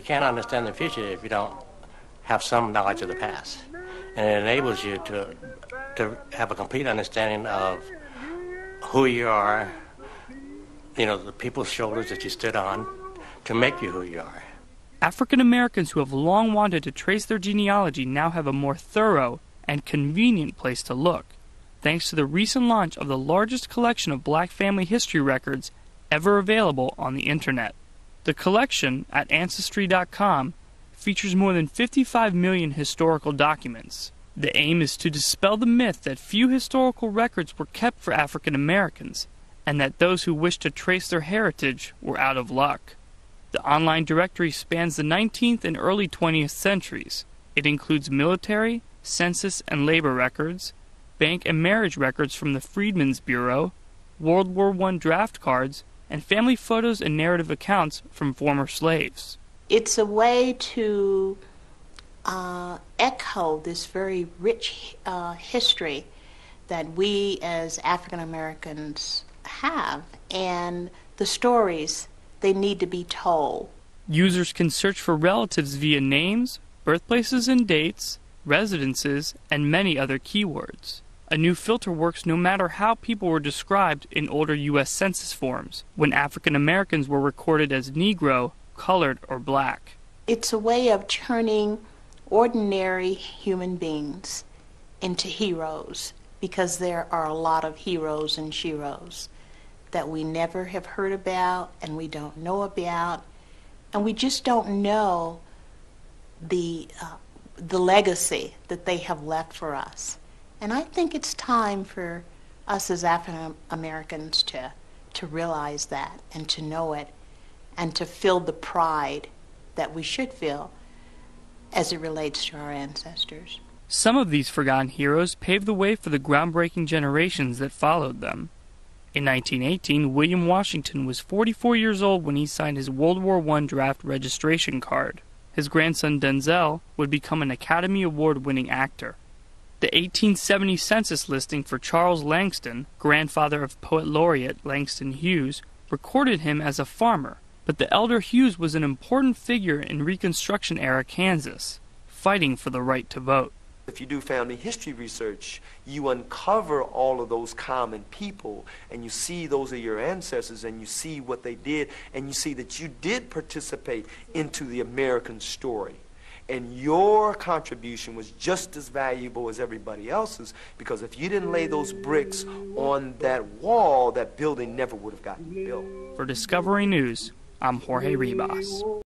can't understand the future if you don't have some knowledge of the past. And it enables you to have a complete understanding of who you are, the people's shoulders that you stood on to make you who you are. African Americans who have long wanted to trace their genealogy now have a more thorough and convenient place to look, thanks to the recent launch of the largest collection of black family history records ever available on the Internet. The collection, at Ancestry.com, features more than 55 million historical documents. The aim is to dispel the myth that few historical records were kept for African Americans, and that those who wished to trace their heritage were out of luck. The online directory spans the 19th and early 20th centuries. It includes military, census and labor records, bank and marriage records from the Freedmen's Bureau, World War I draft cards, and family photos and narrative accounts from former slaves. It's a way to echo this very rich history that we as African Americans have, and the stories, they need to be told. Users can search for relatives via names, birthplaces and dates, residences, and many other keywords. A new filter works no matter how people were described in older U.S. Census forms, when African Americans were recorded as Negro, colored, or black. It's a way of turning ordinary human beings into heroes, because there are a lot of heroes and sheroes that we never have heard about and we don't know about, and we just don't know the legacy that they have left for us. And I think it's time for us as African Americans to realize that and to know it and to feel the pride that we should feel as it relates to our ancestors. Some of these forgotten heroes paved the way for the groundbreaking generations that followed them. In 1918, William Washington was 44 years old when he signed his World War I draft registration card. His grandson Denzel would become an Academy Award-winning actor. The 1870 census listing for Charles Langston, grandfather of poet laureate Langston Hughes, recorded him as a farmer, but the elder Hughes was an important figure in Reconstruction-era Kansas, fighting for the right to vote. If you do family history research, you uncover all of those common people, and you see those are your ancestors, and you see what they did, and you see that you did participate into the American story. And your contribution was just as valuable as everybody else's, because if you didn't lay those bricks on that wall, that building never would have gotten built. For Discovery News, I'm Jorge Ribas.